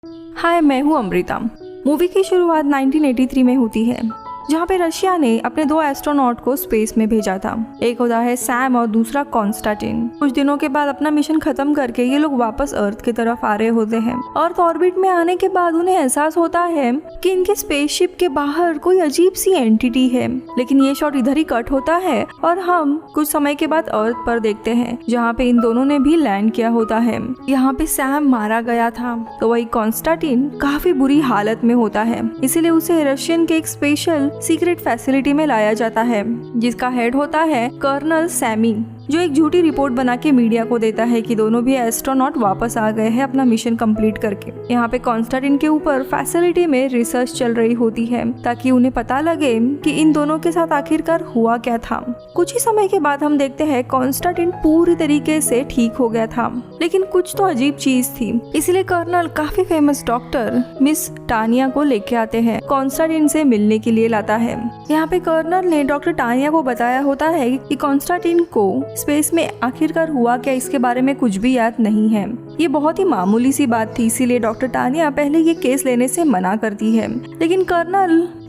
हाय, मैं हूँ अमृता। मूवी की शुरुआत 1983 में होती है, जहाँ पे रशिया ने अपने 2 एस्ट्रोनॉट को स्पेस में भेजा था। एक होता है सैम और दूसरा कॉन्स्टेंटिन। कुछ दिनों के बाद अपना मिशन खत्म करके ये लोग वापस अर्थ की तरफ आ रहे होते हैं। अर्थ ऑर्बिट में आने के बाद उन्हें एहसास होता है कि इनके स्पेसशिप के बाहर कोई अजीब सी एंटिटी है। लेकिन ये शॉट इधर ही कट होता है और हम कुछ समय के बाद अर्थ पर देखते हैं, जहाँ पे इन दोनों ने भी लैंड किया होता है। यहाँ पे सैम मारा गया था, तो वही कॉन्स्टेंटिन काफी बुरी हालत में होता है। इसीलिए उसे रशियन के एक स्पेशल सीक्रेट फैसिलिटी में लाया जाता है, जिसका हेड होता है कर्नल सैमी, जो एक झूठी रिपोर्ट बना के मीडिया को देता है कि दोनों भी एस्ट्रोनॉट वापस आ गए हैं अपना मिशन कंप्लीट करके। यहाँ पे कॉन्स्टेंटिन के ऊपर फैसिलिटी में रिसर्च चल रही होती है, ताकि उन्हें पता लगे कि इन दोनों के साथ आखिरकार हुआ क्या था। कुछ ही समय के बाद हम देखते हैं कॉन्स्टेंटिन पूरी तरीके से ठीक हो गया था, लेकिन कुछ तो अजीब चीज थी। इसलिए कर्नल काफी फेमस डॉक्टर मिस टानिया को लेके आते हैं, कॉन्स्टेंटिन से मिलने के लिए लाता है। यहाँ पे कर्नल ने डॉक्टर टानिया को बताया होता है कि कॉन्स्टेंटिन को स्पेस में आखिरकार हुआ क्या, इसके बारे में कुछ भी याद नहीं है। ये बहुत ही मामूली सी बात थी, इसीलिए डॉक्टर टानिया पहले ये केस लेने से मना करती है।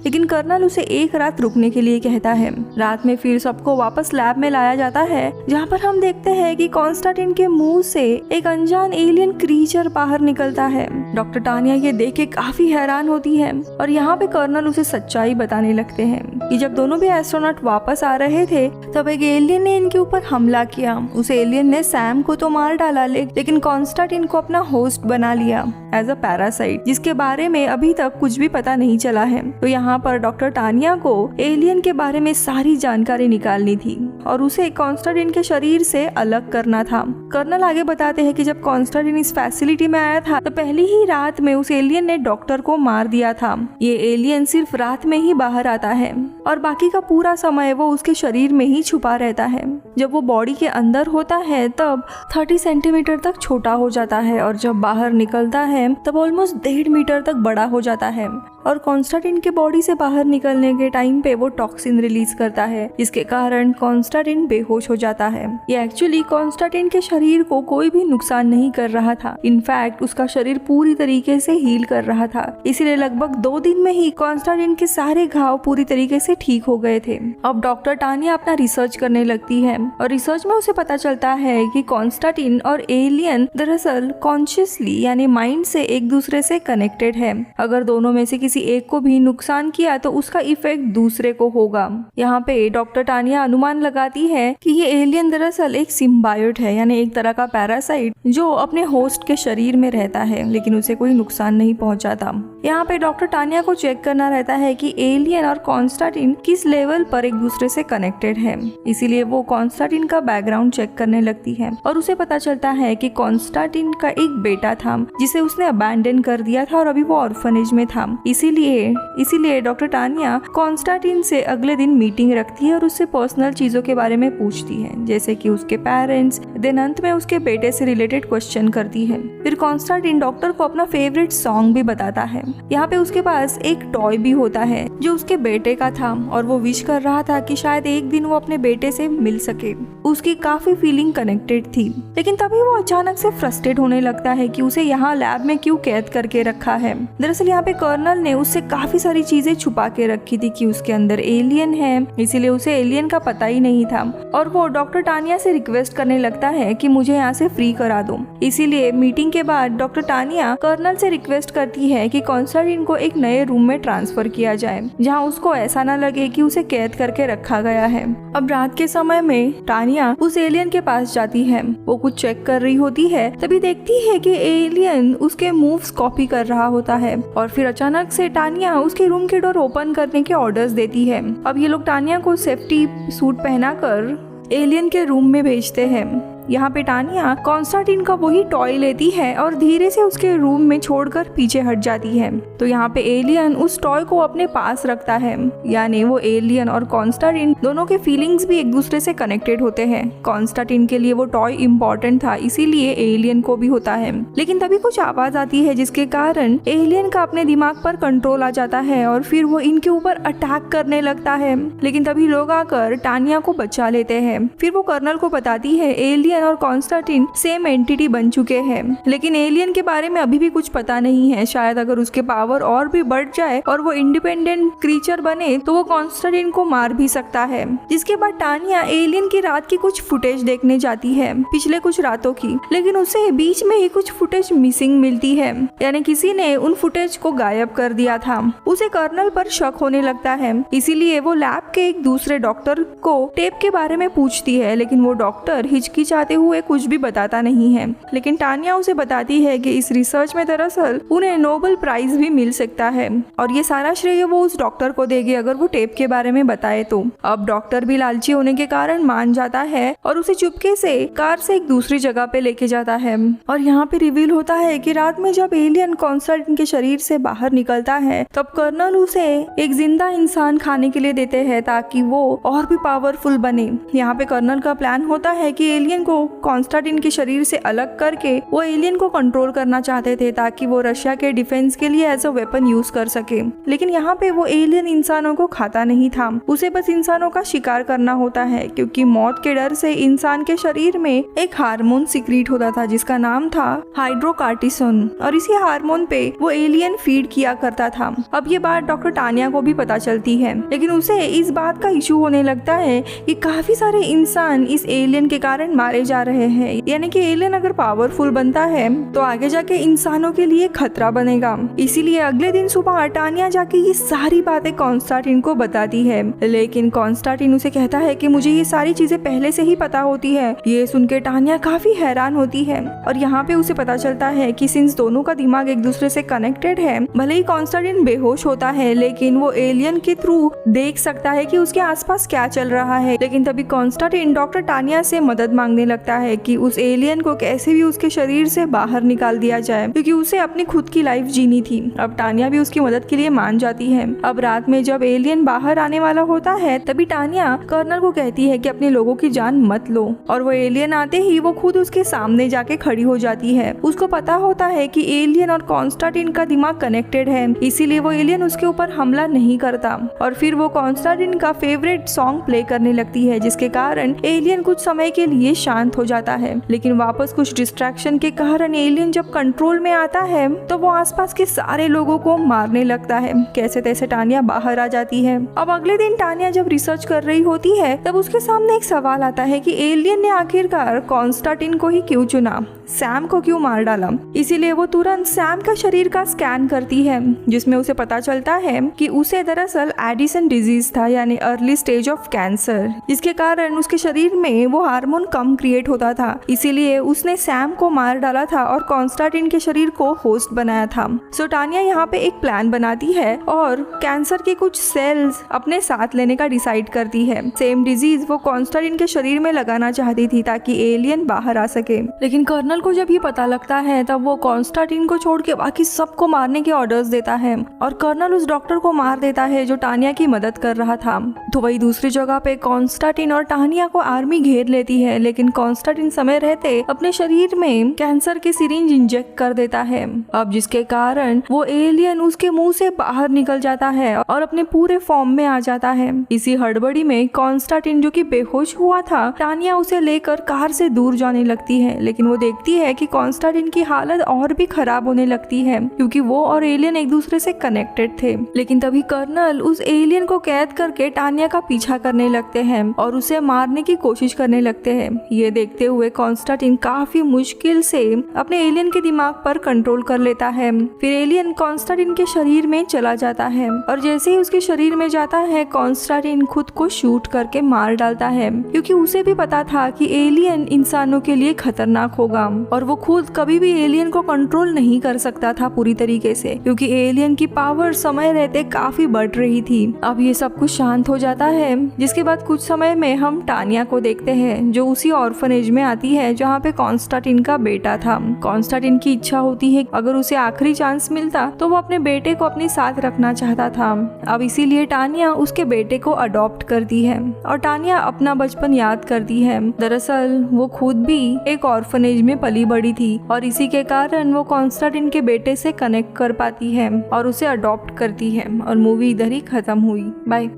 लेकिन कर्नल उसे एक रात रुकने के लिए कहता है। रात में फिर सबको वापस लैब में लाया जाता है, जहाँ पर हम देखते हैं कि कॉन्स्टेंटिन के मुंह से एक अनजान एलियन क्रीचर बाहर निकलता है। डॉक्टर टानिया ये देख के काफी हैरान होती है और यहाँ पे कर्नल उसे सच्चाई बताने लगते हैं कि जब दोनों भी एस्ट्रोनॉट वापस आ रहे थे, तब एक एलियन ने इनके ऊपर हमला किया। उस एलियन ने सैम को तो मार डाला, लेकिन कॉन्स्टेंटिन को अपना होस्ट बना लिया एज अ पैरासाइट, जिसके बारे में अभी तक कुछ भी पता नहीं चला है। तो यहाँ पर डॉक्टर टानिया को एलियन के बारे में सारी जानकारी निकालनी थी और उसे कॉन्स्टेंटिन के शरीर से अलग करना था। कर्नल आगे बताते हैं कि जब कॉन्स्टेंटिन इस फैसिलिटी में आया था, तो पहली ही रात में उस एलियन ने डॉक्टर को मार दिया था। ये एलियन सिर्फ रात में ही बाहर आता है और बाकी का पूरा समय वो उसके शरीर में ही छुपा रहता है। जब वो बॉडी के अंदर होता है तब 30 सेंटीमीटर तक छोटा हो जाता है और जब बाहर निकलता है तब ऑलमोस्ट 1.5 मीटर तक बड़ा हो जाता है। और कॉन्स्टेंटिन के बॉडी से बाहर निकलने के टाइम पे वो टॉक्सिन रिलीज करता है, जिसके कारण कॉन्स्टेंटिन बेहोश हो जाता है। ये एक्चुअली कॉन्स्टेंटिन के शरीर को कोई भी नुकसान नहीं कर रहा था। इनफैक्ट उसका शरीर पूरी तरीके से हील कर रहा था, इसीलिए लगभग 2 दिन में ही कॉन्स्टेंटिन के सारे घाव पूरी तरीके से ठीक हो गए थे। अब डॉक्टर टानिया अपना रिसर्च करने लगती है और रिसर्च में उसे पता चलता है कि कॉन्स्टेंटिन और एलियन दरअसल कॉन्शियसली यानी माइंड से एक दूसरे से कनेक्टेड है। अगर दोनों में से किसी एक को भी नुकसान किया तो उसका इफेक्ट दूसरे को होगा। यहाँ पे डॉक्टर टानिया अनुमान लगाती है कि ये एलियन दरअसल एक सिम्बायोट है, यानी एक तरह का पैरासाइट जो अपने होस्ट के शरीर में रहता है, लेकिन उसे कोई नुकसान नहीं पहुंचाता। यहाँ पे डॉक्टर टानिया को चेक करना रहता है कि एलियन और कॉन्स्टेंटिन किस लेवल पर एक दूसरे से कनेक्टेड है। इसीलिए वो कॉन्स्टेंटिन का बैकग्राउंड चेक करने लगती है और उसे पता चलता है कि कॉन्स्टेंटिन का एक बेटा था जिसे उसने अबैंडन कर दिया था और अभी वो ऑर्फनेज में था। इसीलिए डॉक्टर टानिया कॉन्स्टेंटिन से अगले दिन मीटिंग रखती है और उससे पर्सनल चीजों के बारे में पूछती है, जैसे कि उसके पेरेंट्स। देन अंत में उसके बेटे से रिलेटेड क्वेश्चन करती है। फिर कॉन्स्टेंटिन डॉक्टर को अपना फेवरेट सॉन्ग भी बताता है। यहाँ पे उसके पास एक टॉय भी होता है जो उसके बेटे का था और वो विश कर रहा था कि शायद एक दिन वो अपने बेटे से मिल सके। उसकी काफी फीलिंग कनेक्टेड थी, लेकिन तभी वो अचानक से फ्रस्ट्रेट होने लगता है कि उसे यहाँ लैब में क्यों कैद करके रखा है। दरअसल यहाँ पे कर्नल ने उससे काफी सारी चीजें छुपा के रखी थी कि उसके अंदर एलियन है, इसीलिए उसे एलियन का पता ही नहीं था और वो डॉक्टर टानिया से रिक्वेस्ट करने लगता है कि मुझे यहाँ से फ्री करा दो। इसीलिए मीटिंग के बाद डॉक्टर टानिया कर्नल से रिक्वेस्ट करती है कि कॉन्स्टेंटिन को एक नए रूम में ट्रांसफर किया जाए, जहाँ उसको ऐसा न लगे कि उसे कैद करके रखा गया है। अब रात के समय में टानिया उस एलियन के पास जाती है। वो कुछ चेक कर रही होती है, तभी देखती है कि एलियन उसके मूव्स कॉपी कर रहा होता है और फिर अचानक से टानिया उसके रूम के डोर ओपन करने के ऑर्डर्स देती है। अब ये लोग टानिया को सेफ्टी सूट पहनाकर एलियन के रूम में भेजते हैं। यहाँ पे टानिया कॉन्स्टेंटिन का वही टॉय लेती है और धीरे से उसके रूम में छोड़कर पीछे हट जाती है। तो यहाँ पे एलियन उस टॉय को अपने पास रखता है, यानी वो एलियन और कॉन्स्टेंटिन दोनों के फीलिंग्स भी एक दूसरे से कनेक्टेड होते हैं। कॉन्स्टेंटिन के लिए वो टॉय इम्पोर्टेंट था, इसीलिए एलियन को भी होता है। लेकिन तभी कुछ आवाज आती है जिसके कारण एलियन का अपने दिमाग पर कंट्रोल आ जाता है और फिर वो इनके ऊपर अटैक करने लगता है। लेकिन तभी लोग आकर टानिया को बचा लेते हैं। फिर वो कर्नल को बताती है एलियन एलियन और कॉन्स्टेंटिन सेम एंटिटी बन चुके हैं, लेकिन एलियन के बारे में अभी भी कुछ पता नहीं है। शायद अगर उसके पावर और भी बढ़ जाए और वो इंडिपेंडेंट क्रीचर बने तो वो कॉन्स्टेंटिन को मार भी सकता है। जिसके बाद टानिया एलियन की रात की कुछ फुटेज देखने जाती है, पिछले कुछ रातों की, लेकिन उसे बीच में ही कुछ फुटेज मिसिंग मिलती है, यानी किसी ने उन फुटेज को गायब कर दिया था। उसे कर्नल पर शक होने लगता है, इसीलिए वो लैब के एक दूसरे डॉक्टर को टेप के बारे में पूछती है, लेकिन वो डॉक्टर हिचकिचाते हुए कुछ भी बताता नहीं है। लेकिन टानिया उसे बताती है कि इस रिसर्च में दरअसल उन्हें नोबेल प्राइज भी मिल सकता है और ये सारा श्रेय वो उस डॉक्टर को देगी अगर वो टेप के बारे में बताए तो। अब डॉक्टर भी लालची होने के कारण मान जाता है और उसे चुपके से कार से एक दूसरी जगह पे लेके जाता है। और यहाँ पे रिवील होता है कि रात में जब एलियन कॉन्स्टेंटिन के शरीर से बाहर निकलता है तब कर्नल उसे एक जिंदा इंसान खाने के लिए देते हैं ताकि वो और भी पावरफुल बने। यहाँ पे कर्नल का प्लान होता है कि एलियन को कॉन्स्टेंटिन के शरीर से अलग करके वो एलियन को कंट्रोल करना चाहते थे ताकि वो रशिया के डिफेंस के लिए एज अ वेपन यूज कर सके। लेकिन यहाँ पे वो एलियन इंसानों को खाता नहीं था, उसे बस इंसानों का शिकार करना होता है, क्योंकि मौत के डर से इंसान के शरीर में एक हार्मोन सिक्रीट होता था जिसका नाम था हाइड्रोकार्टिसोन, और इसी हार्मोन पे वो एलियन फीड किया करता था। अब ये बात डॉक्टर टानिया को भी पता चलती है, लेकिन उसे इस बात का इशू होने लगता है कि काफी सारे इंसान इस एलियन के कारण मारे जा रहे हैं, यानी कि एलियन अगर पावरफुल बनता है तो आगे जाके इंसानों के लिए खतरा बनेगा। इसीलिए अगले दिन सुबह टानिया जाके ये सारी बातें कॉन्स्टेंटिन को बताती है, लेकिन कॉन्स्टेंटिन उसे कहता है कि मुझे ये सारी चीजें पहले से ही पता होती है। ये सुनकर टानिया काफी हैरान होती है और यहाँ पे उसे पता चलता है कि सिंस दोनों का दिमाग एक दूसरे से कनेक्टेड है, भले ही कॉन्स्टेंटिन बेहोश होता है लेकिन वो एलियन के थ्रू देख सकता है कि उसके आसपास क्या चल रहा है। लेकिन तभी कॉन्स्टेंटिन डॉक्टर टानिया से मदद मांगने लगता है कि उस एलियन को कैसे भी उसके शरीर से बाहर निकाल दिया जाए, क्योंकि उसे अपनी खुद की लाइफ जीनी थी। अब टानिया भी उसकी मदद के लिए मान जाती है। अब रात में जब एलियन बाहर आने वाला होता है तभी टानिया कर्नल को कहती है कि अपने लोगों की जान मत लो, और वो एलियन आते ही वो खुद उसके सामने जाके खड़ी हो जाती है। उसको पता होता है कि एलियन और कॉन्स्टेंटिन का दिमाग कनेक्टेड है, इसीलिए वो एलियन उसके ऊपर हमला नहीं करता। और फिर वो कॉन्स्टेंटिन का फेवरेट सॉन्ग प्ले करने लगती है, जिसके कारण एलियन कुछ समय के लिए शांत हो जाता है। लेकिन वापस कुछ डिस्ट्रैक्शन के कारण एलियन जब कंट्रोल में आता है तो वो आसपास के सारे लोगों को मारने लगता है। कैसे तैसे टानिया बाहर आ जाती है। अब अगले दिन टानिया जब रिसर्च कर रही होती है तब उसके सामने एक सवाल आता है कि एलियन ने आखिरकार कॉन्स्टेंटिन को ही क्यों चुना, सैम को क्यों मार डाला। इसीलिए वो तुरंत सैम का शरीर का स्कैन करती है, जिसमें उसे पता चलता है कि उसे दरअसल एडिसन डिजीज था, यानी अर्ली स्टेज ऑफ कैंसर, जिसके कारण उसके शरीर में वो हार्मोन कम क्रिएट होता था। इसीलिए उसने सैम को मार डाला था और कॉन्स्टेंटिन के शरीर को होस्ट बनाया था। सो टानिया यहाँ पे एक प्लान बनाती है और कैंसर के कुछ सेल्स अपने साथ लेने का डिसाइड करती है। सेम डिजीज वो कॉन्स्टेंटिन के शरीर में लगाना चाहती थी ताकि एलियन बाहर आ सके। लेकिन कर्नल को जब ये पता लगता है तब वो कॉन्स्टेंटिन को छोड़ के बाकी सबको मारने के ऑर्डर्स देता है और कर्नल उस डॉक्टर को मार देता है जो टानिया की मदद कर रहा था। तो वही दूसरी जगह पे कॉन्स्टेंटिन और टानिया को आर्मी घेर लेती है, लेकिन कॉन्स्टेंटिन समय रहते अपने शरीर में कैंसर के सिरिंज इंजेक्ट कर देता है। अब जिसके कारण वो एलियन उसके मुंह से बाहर निकल जाता है और अपने पूरे फॉर्म में आ जाता है। इसी हड़बड़ी में कॉन्स्टेंटिन जो कि बेहोश हुआ था, टानिया उसे लेकर कार से दूर जाने लगती है, लेकिन वो देखती है कि कॉन्स्टेंटिन की हालत और भी खराब होने लगती है क्योंकि वो और एलियन एक दूसरे से कनेक्टेड थे। लेकिन तभी कर्नल उस एलियन को कैद करके टानिया का पीछा करने लगते हैं और उसे मारने की कोशिश करने लगते हैं। ये देखते हुए कॉन्स्टेंटिन काफी मुश्किल से अपने एलियन के दिमाग पर कंट्रोल कर लेता है। फिर एलियन कॉन्स्टेंटिन के शरीर में चला जाता है और जैसे ही उसके शरीर में जाता है कॉन्स्टेंटिन खुद को शूट करके मार डालता है, क्योंकि उसे भी पता था कि एलियन इंसानों के लिए खतरनाक होगा और वो खुद कभी भी एलियन को कंट्रोल नहीं कर सकता था पूरी तरीके से, क्योंकि एलियन की पावर समय रहते काफी बढ़ रही थी। अब ये सब कुछ शांत हो जाता है, जिसके बाद कुछ समय में हम टानिया को देखते हैं जो उसी ऑर्फनेज में आती है जहाँ पे कॉन्स्टेंटिन का बेटा था। कॉन्स्टेंटिन की इच्छा होती है अगर उसे आखिरी चांस मिलता तो वो अपने बेटे को अपने साथ रखना चाहता था। अब इसीलिए टानिया उसके बेटे को अडॉप्ट करती है और टानिया अपना बचपन याद करती है। दरअसल वो खुद भी एक ऑर्फनेज में पली बड़ी थी और इसी के कारण वो कॉन्स्टेंटिन के बेटे से कनेक्ट कर पाती है और उसे अडॉप्ट करती है। और मूवी इधर ही खत्म हुई। बाय।